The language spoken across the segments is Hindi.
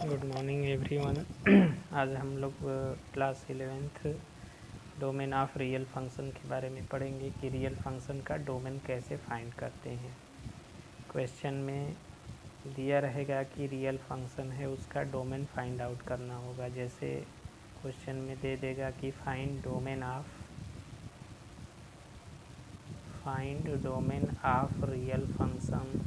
Good morning everyone. आज हम लोग class 11th domain of real function के बारे में पढ़ेंगे कि रियल फंक्शन का डोमेन कैसे फाइंड करते हैं। क्वेश्चन में दिया रहेगा कि रियल फंक्शन है, उसका डोमेन फाइंड आउट करना होगा। जैसे क्वेश्चन में दे देगा कि find domain of real function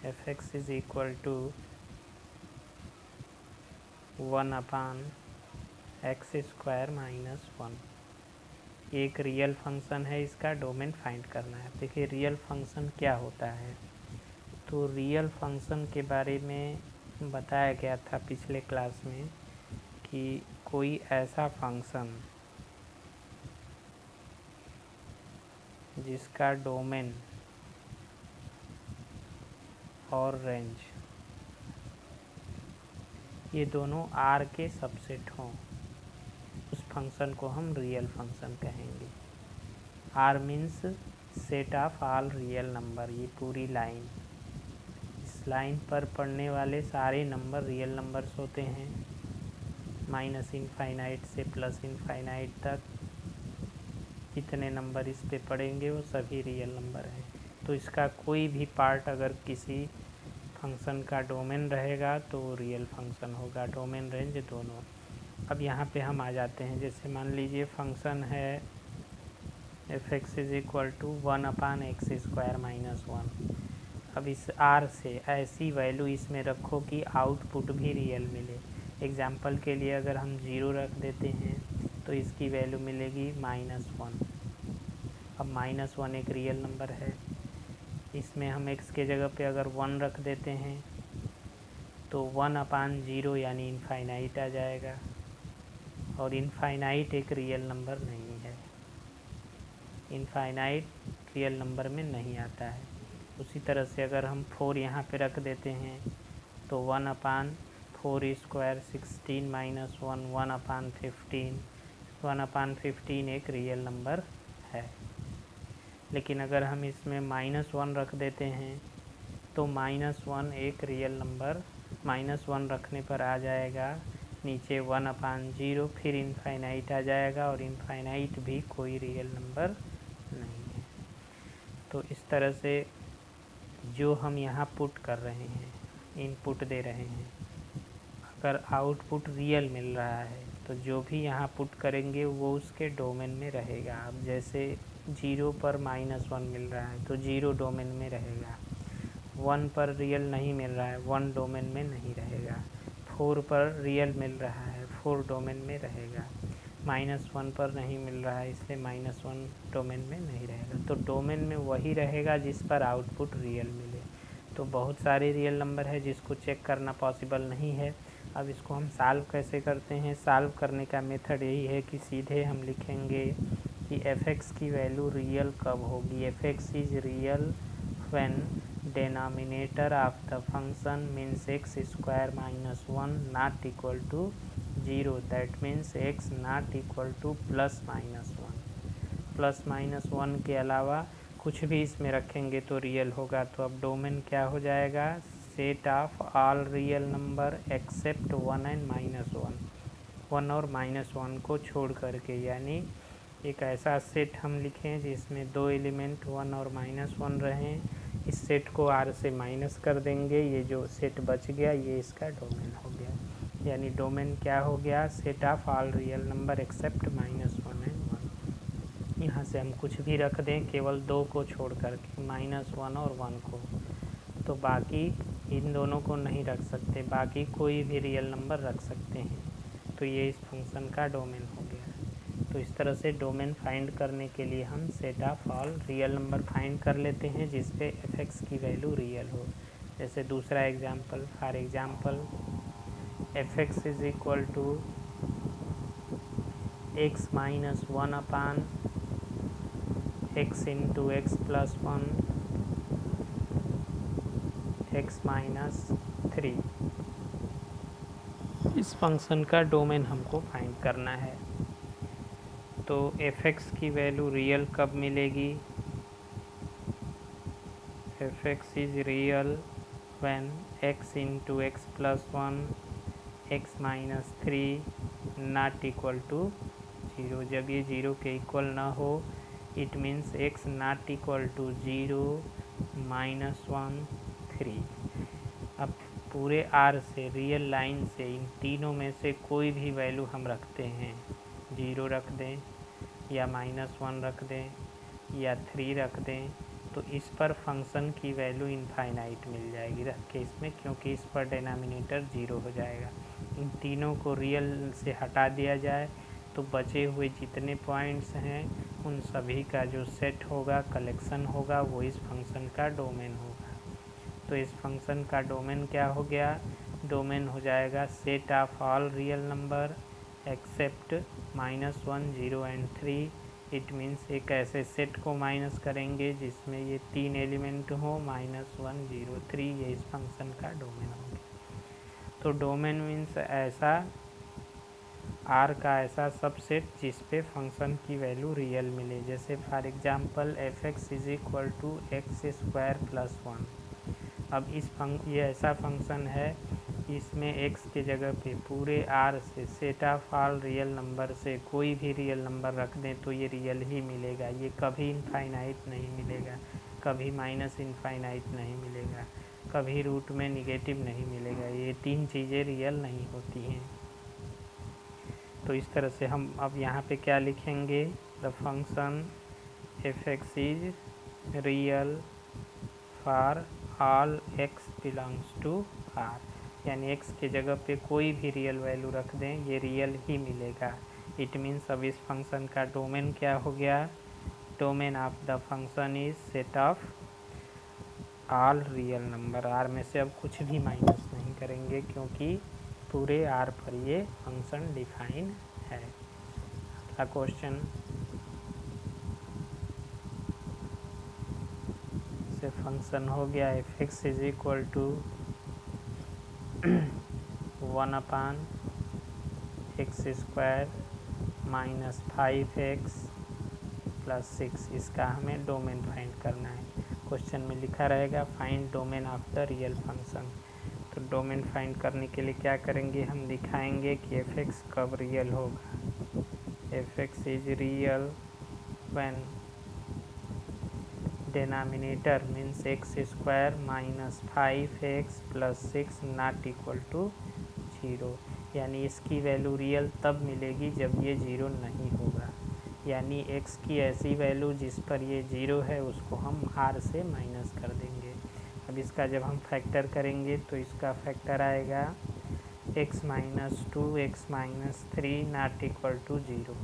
f(x) is equal to 1/x² minus 1। एक रियल फंक्शन है, इसका डोमेन फाइंड करना है। देखिए रियल फंक्शन क्या होता है। तो रियल फंक्शन के बारे में बताया गया था पिछले क्लास में कि कोई ऐसा फंक्शन जिसका डोमेन और रेंज ये दोनों R के सबसेट हों, उस फंक्शन को हम रियल फंक्शन कहेंगे। R means set of all real number. ये पूरी लाइन, इस लाइन पर पढ़ने वाले सारे नंबर रियल नंबर्स होते हैं। -इनफाइनाइट से +इनफाइनाइट तक जितने नंबर इस पे पढ़ेंगे वो सभी रियल नंबर हैं। तो इसका कोई भी पार्ट अगर किसी फंक्शन का डोमेन रहेगा तो रियल फंक्शन होगा, डोमेन रेंज दोनों। अब यहाँ पे हम आ जाते हैं। जैसे मान लीजिए फंक्शन है f(x) is equal to 1/x² minus 1। अब इस R से ऐसी वैल्यू इसमें रखो कि आउटपुट भी रियल मिले। एग्जाम्पल के लिए अगर हम 0 रख देते हैं तो इसकी वैल्यू मिलेगी -1। अब -1 एक रियल नंबर है। इसमें हम x के जगह पे अगर 1 रख देते हैं तो 1/0 यानी इनफाइनाइट आ जाएगा। और इनफाइनाइट एक रियल नंबर नहीं है, इनफाइनाइट रियल नंबर में नहीं आता है। उसी तरह से अगर हम 4 यहाँ पे रख देते हैं तो 1/4² 16 माइनस 1 1/15। 1/15 एक रियल नंबर है। लेकिन अगर हम इसमें -1 रख देते हैं तो -1 एक रियल नंबर, -1 रखने पर आ जाएगा नीचे 1/0, फिर इनफाइनाइट आ जाएगा और इनफाइनाइट भी कोई रियल नंबर नहीं है। तो इस तरह से जो हम यहाँ पुट कर रहे हैं, इनपुट दे रहे हैं, अगर आउटपुट रियल मिल रहा है तो जो भी यहाँ पुट करेंगे वो उसके डोमेन में रहेगा। अब जैसे 0 पर -1 मिल रहा है तो 0 डोमेन में रहेगा। 1 पर रियल नहीं मिल रहा है, 1 डोमेन में नहीं रहेगा। 4 पर रियल मिल रहा है, 4 डोमेन में रहेगा। -1 पर नहीं मिल रहा है, इसलिए -1 डोमेन में नहीं रहेगा। तो डोमेन में वही रहेगा जिस पर आउटपुट रियल मिले। तो बहुत सारे रियल नंबर है जिसको चेक करना पॉसिबल नहीं है। अब इसको हम सॉल्व कैसे करते हैं। सॉल्व करने का मेथड यही है कि सीधे हम लिखेंगे कि f(x) की वैल्यू रियल कब होगी। f(x) is real when denominator of the function means x² minus 1 not equal to 0, that means x not equal to +-1। +-1 के अलावा कुछ भी इसमें रखेंगे तो रियल होगा। तो अब डोमेन क्या हो जाएगा, set of all real number accept 1 and -1, 1 और -1 को छोड़ करके। यानी एक ऐसा सेट हम लिखें जिसमें 2 एलिमेंट 1 और -1 रहें। इस सेट को R से माइनस कर देंगे, ये जो सेट बच गया ये इसका डोमेन हो गया। यानी डोमेन क्या हो गया, set of all real number accept -1 and 1। यहाँ से हम कुछ भी रख दें केवल 2 को छोड़ करके, -1 और 1 को, तो बाकी इन दोनों को नहीं रख सकते, बाकी कोई भी रियल नंबर रख सकते हैं। तो ये इस फंक्शन का डोमेन हो गया। तो इस तरह से डोमेन फाइंड करने के लिए हम set of all real number find कर लेते हैं जिस पे f(x) की वैल्यू रियल हो। जैसे दूसरा example, for example f(x) is equal to x minus 1/x into x plus 1 x minus 3। इस फंक्शन का डोमेन हमको फाइंड करना है। तो f(x) की वैल्यू रियल कब मिलेगी, fx is real when x into x plus 1 x minus 3 not equal to 0। जब ये 0 के इक्वल ना हो it means x not equal to 0 -1 3। अब पूरे r से रियल लाइन से इन तीनों में से कोई भी वैल्यू हम रखते हैं, 0 रख दें या -1 रख दें या 3 रख दें, तो इस पर फंक्शन की वैल्यू इनफाइनाइट मिल जाएगी रख के इसमें, क्योंकि इस पर डिनोमिनेटर 0 हो जाएगा। इन तीनों को रियल से हटा दिया जाए तो बचे हुए जितने पॉइंट्स हैं उन सभी का जो सेट होगा, कलेक्शन होगा, वो इस फंक्शन का डोमेन होगा। तो इस फंक्शन का डोमेन क्या हो गया? डोमेन हो जाएगा set of all real number accept -1 0 and 3। It means एक ऐसे सेट को माइनस करेंगे जिसमें ये 3 एलिमेंट हो, -1 0 3, ये इस फंक्शन का डोमेन हो गया। तो डोमेन मीन्स ऐसा आर का ऐसा सबसेट जिस पे फंक्शन की वैल्यू रियल मिले। जैसे for example fx is equal to x² + 1। अब ये ऐसा फंक्शन है इसमें x के जगह पे पूरे r से set of all real number से कोई भी रियल नंबर रख दें तो ये रियल ही मिलेगा। ये कभी इनफाइनाइट नहीं मिलेगा, कभी माइनस इनफाइनाइट नहीं मिलेगा, कभी रूट में निगेटिव नहीं मिलेगा। ये 3 चीज़ें रियल नहीं होती हैं। तो इस तरह से हम अब यहाँ पे क्या लिखेंगे? The function fx is real for all x belongs to r। यानी x के जगह पे कोई भी रियल वैल्यू रख दें ये रियल ही मिलेगा। इट मीन्स अब इस फंक्शन का डोमेन क्या हो गया? Domain of the function is set of all real number. r में से अब कुछ भी माइनस नहीं करेंगे क्योंकि पूरे r पर ये फंक्शन डिफाइन है। अगला क्वेश्चन से फंक्शन हो गया fx is equal to 1/x² minus 5x + 6। इसका हमें डोमेन फाइंड करना है। क्वेश्चन में लिखा रहेगा find domain of the real function. तो डोमेन फाइंड करने के लिए क्या करेंगे? हम दिखाएंगे कि fx कब रियल होगा। fx is real when denominator means x² minus 5x + 6 not equal to 0। यानी इसकी वैल्यू रियल तब मिलेगी जब ये 0 नहीं होगा। यानी x की ऐसी वैल्यू जिस पर ये 0 है उसको हम r से माइनस कर देंगे। अब इसका जब हम फैक्टर करेंगे तो इसका फैक्टर आएगा x - 2 x - 3 not equal to 0।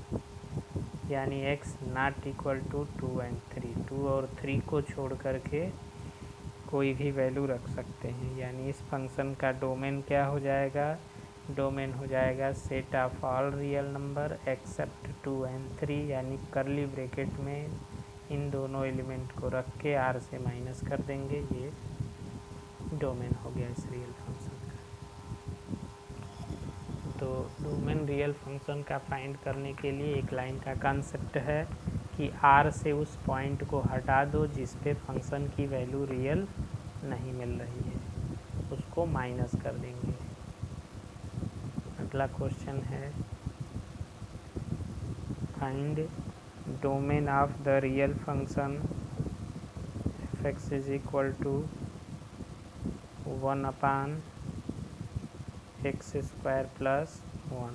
यानी x not equal to 2 and 3। 2 और 3 को छोड़ करके कोई भी वैल्यू रख सकते हैं। यानी इस फंक्शन का डोमेन क्या हो जाएगा? डोमेन हो जाएगा set of all real number except 2 and 3। यानी करली ब्रैकेट में इन दोनों एलिमेंट को रख के r से माइनस कर देंगे। ये डोमेन हो गया इस रियल फंक्शन का। तो डोमेन रियल फंक्शन का फाइंड करने के लिए एक लाइन का कॉन्सेप्ट है कि r से उस पॉइंट को हटा दो जिस पे फंक्शन की वैल्यू रियल नहीं मिल रही है, उसको माइनस कर देंगे। अगला क्वेश्चन है find domain of the real function fx is equal to 1/x² + 1।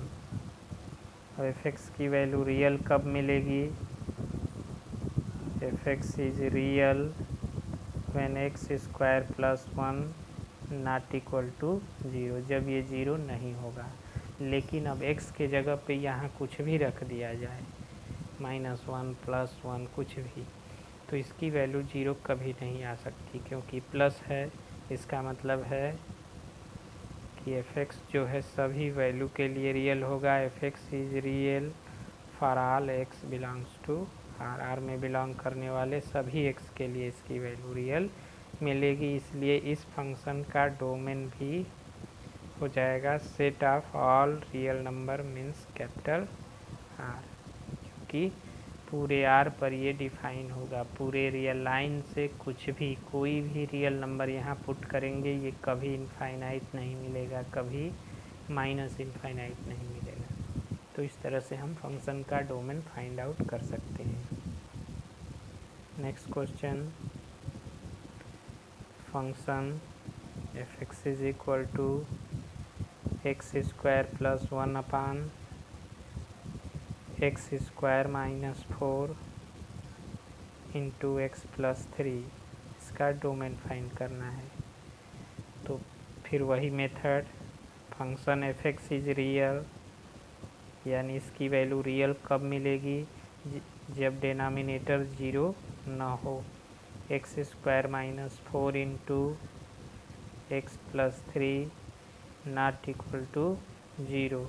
अब fx की वैल्यू रियल कब मिलेगी? fx is real when x² + 1 not equal to 0। जब ये 0 नहीं होगा। लेकिन अब x के जगह पे यहाँ कुछ भी रख दिया जाए, -1 + 1 कुछ भी, तो इसकी वैल्यू 0 कभी नहीं आ सकती क्योंकि प्लस है। इसका मतलब है कि fx जो है सभी वैल्यू के लिए रियल होगा। fx is real for all x belongs to r। r में बिलोंग करने वाले सभी x के लिए इसकी वैल्यू रियल मिलेगी। इसलिए इस फंक्शन का डोमेन भी हो जाएगा set of all real number means capital R, क्योंकि पूरे आर पर ये डिफाइन होगा। पूरे रियल लाइन से कुछ भी कोई भी रियल नंबर यहाँ पुट करेंगे ये कभी इनफाइनाइट नहीं मिलेगा, कभी माइनस इनफाइनाइट नहीं मिलेगा। तो इस तरह से हम फंक्शन का डोमेन फाइंड आउट कर सकते हैं। Next question, function f(x) is equal to x square plus 1 upon x square minus 4 into x plus 3, इसका डोमेन फाइंड करना है। तो फिर वही method, function f(x) is real, यानी इसकी वैल्यू रियल कब मिलेगी, जब डिनोमिनेटर 0 ना हो। X square minus 4 into x plus 3 not equal to 0।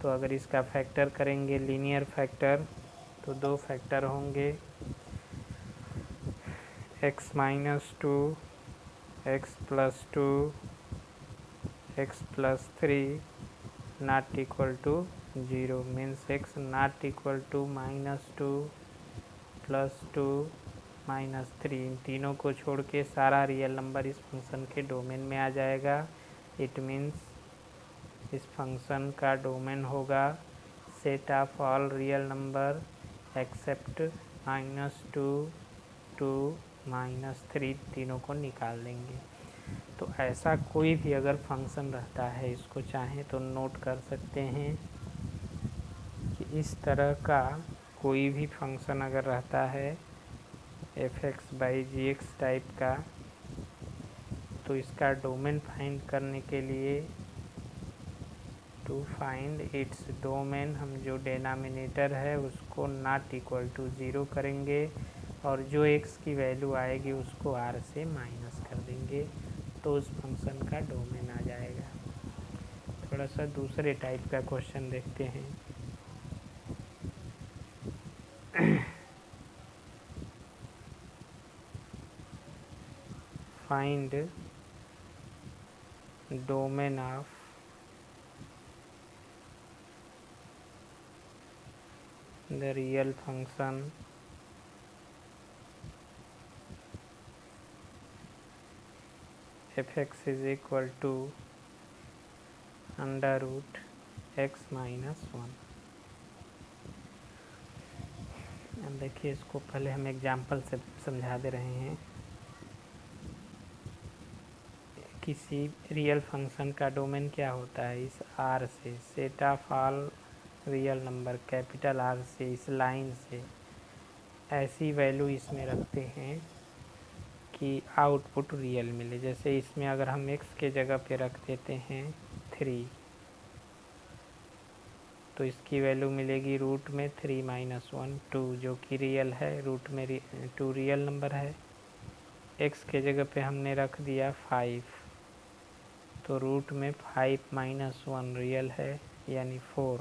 तो अगर इसका फैक्टर करेंगे लीनियर फैक्टर तो 2 फैक्टर होंगे, x minus 2 x plus 2 x plus 3 not equal to 0, means x not equal to -2 plus 2 -3। इन तीनों को छोड़ के सारा रियल नंबर इस फंक्शन के डोमेन में आ जाएगा। इट मीन्स इस फंक्शन का डोमेन होगा set of all real number except -2 2 -3, तीनों को निकाल देंगे। तो ऐसा कोई भी अगर फंक्शन रहता है, इसको चाहें तो नोट कर सकते हैं कि इस तरह का कोई भी फंक्शन अगर रहता है f(x/gx) टाइप का, तो इसका डोमेन फाइंड करने के लिए टू फाइंड इट्स डोमेन हम जो डिनोमिनेटर है उसको नॉट इक्वल टू 0 करेंगे और जो x की वैल्यू आएगी उसको r से माइनस कर देंगे, तो उस फंक्शन का डोमेन आ जाएगा। थोड़ा सा दूसरे टाइप का क्वेश्चन देखते हैं। Find domain of the real function f(x) is equal to √x minus 1। अब देखिए, इसको पहले हम एग्जाम्पल से समझा दे रहे हैं। किसी रियल फंक्शन का डोमेन क्या होता है, इस R से set of all real number capital R से, इस लाइन से ऐसी वैल्यू इसमें रखते हैं कि आउटपुट रियल मिले। जैसे इसमें अगर हम x के जगह पे रख देते हैं 3, तो इसकी वैल्यू मिलेगी रूट में 3 - 1 2, जो कि रियल है, रूट में 2 रियल नंबर है। x के जगह पे हमने रख दिया 5, तो रूट में 5 - 1 रियल है, यानी 4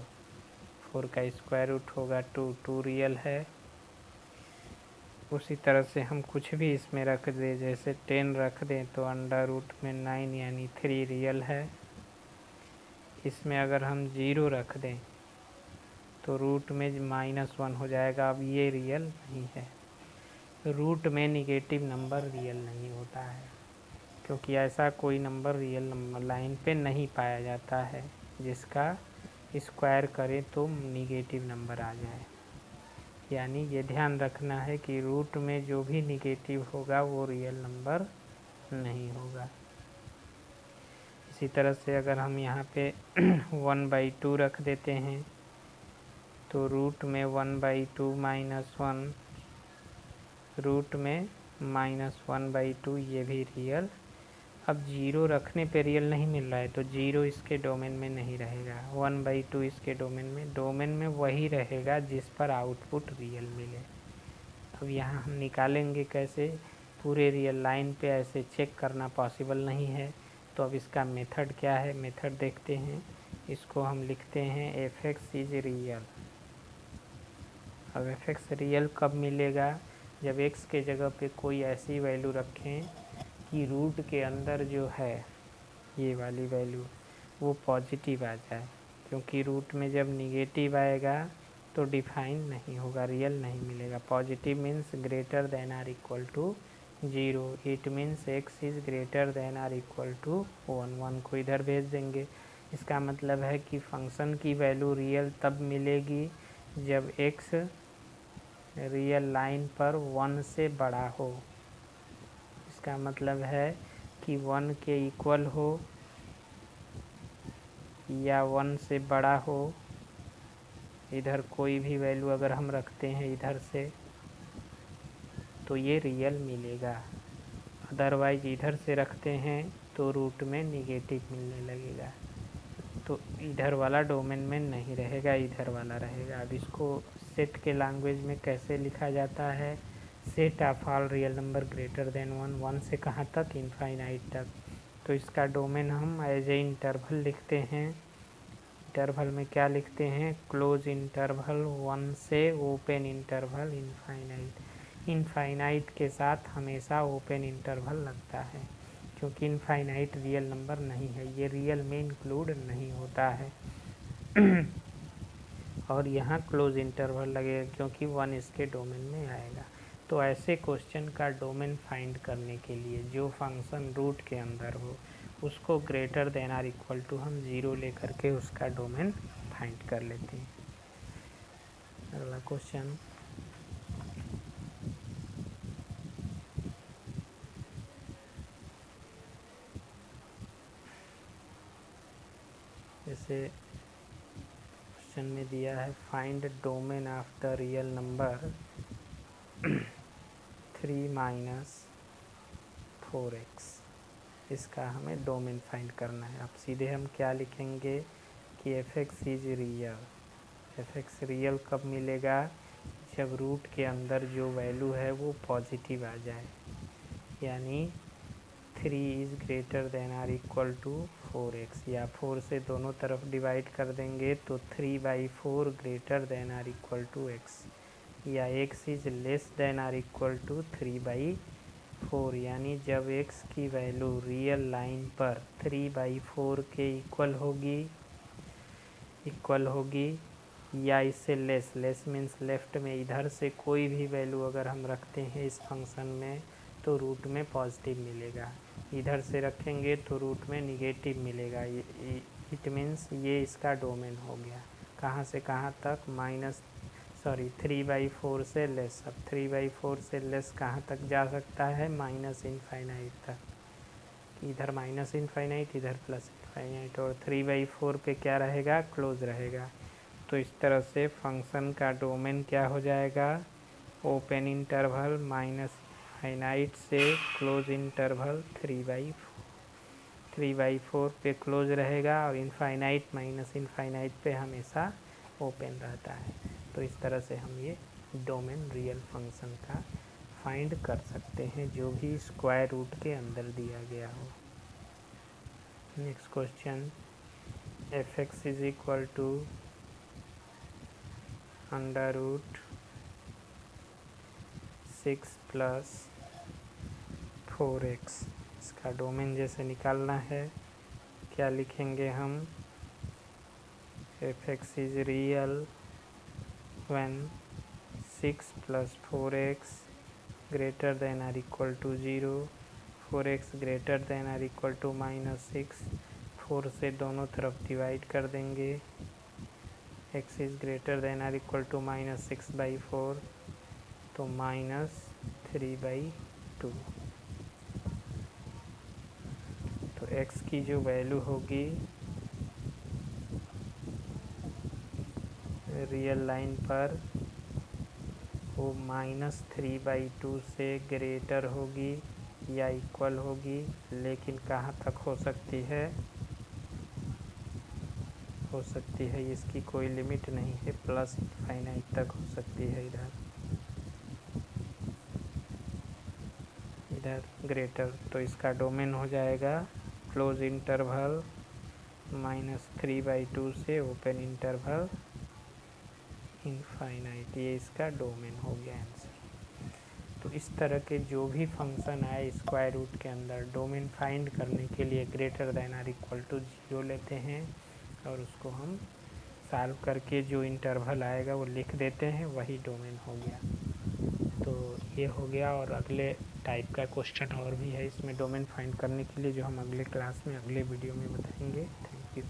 का स्क्वायर रूट होगा 2 रियल है। उसी तरह से हम कुछ भी इसमें रख दें, जैसे 10 रख दें तो अंडर रूट में 9 यानी 3 रियल है। इसमें अगर हम 0 रख दें तो रूट में -1 हो जाएगा, अब ये रियल नहीं है। रूट में निगेटिव नंबर रियल नहीं होता है, क्योंकि ऐसा कोई नंबर रियल नंबर लाइन पे नहीं पाया जाता है जिसका स्क्वायर करें तो निगेटिव नंबर आ जाए। यानी ये ध्यान रखना है कि रूट में जो भी निगेटिव होगा वो रियल नंबर नहीं होगा। इसी तरह से अगर हम यहाँ पे 1/2 रख देते हैं तो रूट में 1/2 - 1, रूट में -1/2, ये भी रियल। अब 0 रखने पे रियल नहीं मिल रहा है तो 0 इसके डोमेन में नहीं रहेगा, 1/2 इसके डोमेन में वही रहेगा जिस पर आउटपुट रियल मिले। अब यहाँ हम निकालेंगे कैसे, पूरे रियल लाइन पे ऐसे चेक करना पॉसिबल नहीं है। तो अब इसका मेथड क्या है, मेथड देखते हैं। इसको हम लिखते हैं f(x) इज रियल। अब f(x) रियल कब मिलेगा, जब x के जगह पे कोई ऐसी वैल्यू रखें कि रूट के अंदर जो है ये वाली वैल्यू वो पॉजिटिव आ जाए, क्योंकि रूट में जब निगेटिव आएगा तो डिफाइन नहीं होगा, रियल नहीं मिलेगा। Positive means greater than or equal to 0, it means x is greater than or equal to 1, 1 को इधर भेज देंगे। इसका मतलब है कि फंक्शन की वैल्यू रियल तब मिलेगी जब x रियल लाइन पर 1 से बड़ा हो। इसका मतलब है कि 1 के इक्वल हो या 1 से बड़ा हो। इधर कोई भी वैल्यू अगर हम रखते हैं इधर से तो ये रियल मिलेगा, अदरवाइज इधर से रखते हैं तो रूट में निगेटिव मिलने लगेगा। तो इधर वाला डोमेन में नहीं रहेगा, इधर वाला रहेगा। अब इसको सेट के लैंग्वेज में कैसे लिखा जाता है? Set of all real number greater than 1, 1 से कहाँ तक? इनफाइनाइट तक। तो इसका डोमेन हम एज ए इंटरवल लिखते हैं। इंटरवल में क्या लिखते हैं? क्लोज इंटरवल 1 से ओपन इंटरवल इनफाइनाइट। इनफाइनाइट के साथ हमेशा ओपन इंटरवल लगता है, क्योंकि इनफाइनाइट रियल नंबर नहीं है, ये रियल में इंक्लूड नहीं होता है। और यहाँ क्लोज इंटरवल लगेगा क्योंकि 1 इसके डोमेन में आएगा। तो ऐसे क्वेश्चन का डोमेन फाइंड करने के लिए जो फंक्शन रूट के अंदर हो उसको greater than or equal to हम 0 लेकर के उसका डोमेन फाइंड कर लेते हैं। अगला क्वेश्चन, जैसे क्वेश्चन में दिया है find domain of the real number 3 minus 4x। इसका हमें डोमेन फाइंड करना है। अब सीधे हम क्या लिखेंगे कि f(x) is real. f(x) real कब मिलेगा? जब रूट के अंदर जो वैल्यू है वो पॉजिटिव आ जाए, यानी 3 is greater than or equal to 4x, या 4 से दोनों तरफ डिवाइड कर देंगे तो 3/4 greater than or equal to x, या x is less than or equal to 3/4, यानी जब x की वैल्यू रियल लाइन पर 3/4 के इक्वल होगी या इससे लेस मीन्स लेफ्ट में इधर से कोई भी वैल्यू अगर हम रखते हैं इस फंक्शन में तो रूट में पॉजिटिव मिलेगा, इधर से रखेंगे तो रूट में निगेटिव मिलेगा। इट मीन्स ये इसका डोमेन हो गया। कहाँ से कहाँ तक? 3/4 से लेस। अब 3/4 से लेस कहाँ तक जा सकता है? माइनस इनफाइनाइट तक। इधर माइनस इनफाइनाइट, इधर प्लस इनफाइनाइट, और 3/4 पे क्या रहेगा? क्लोज रहेगा। तो इस तरह से फंक्शन का डोमेन क्या हो जाएगा? ओपन इंटरवल माइनस इनफाइनाइट से क्लोज इंटरवल 3/4 पे क्लोज रहेगा, और इनफाइनाइट माइनस इनफाइनाइट पे हमेशा ओपन रहता है। तो इस तरह से हम ये डोमेन रियल फंक्शन का फाइंड कर सकते हैं जो भी स्क्वायर रूट के अंदर दिया गया हो। Next question, f(x) is equal to √6 plus 4x। इसका डोमेन जैसे निकालना है, क्या लिखेंगे हम? f(x) is real when 6 plus 4x greater than or equal to 0, 4x greater than or equal to -6, 4 से दोनों तरफ डिवाइड कर देंगे, x is greater than or equal to -6/4, तो -3/2। तो x की जो वैल्यू होगी रियल लाइन पर वो -3/2 से ग्रेटर होगी या इक्वल होगी, लेकिन कहाँ तक हो सकती है? हो सकती है, इसकी कोई लिमिट नहीं है, प्लस इनफाइनाइट तक हो सकती है। इधर ग्रेटर, तो इसका डोमेन हो जाएगा क्लोज इंटरवल -3/2 से ओपन इंटरवल इनफाइनाइट। ये इसका डोमेन हो गया आंसर। तो इस तरह के जो भी फंक्शन आए स्क्वायर रूट के अंदर, डोमेन फाइंड करने के लिए greater than or equal to 0 लेते हैं और उसको हम सॉल्व करके जो इंटरवल आएगा वो लिख देते हैं, वही डोमेन हो गया। तो ये हो गया। और अगले टाइप का क्वेश्चन और भी है इसमें डोमेन फाइंड करने के लिए, जो हम अगले क्लास में अगले वीडियो में बताएंगे। Thank you.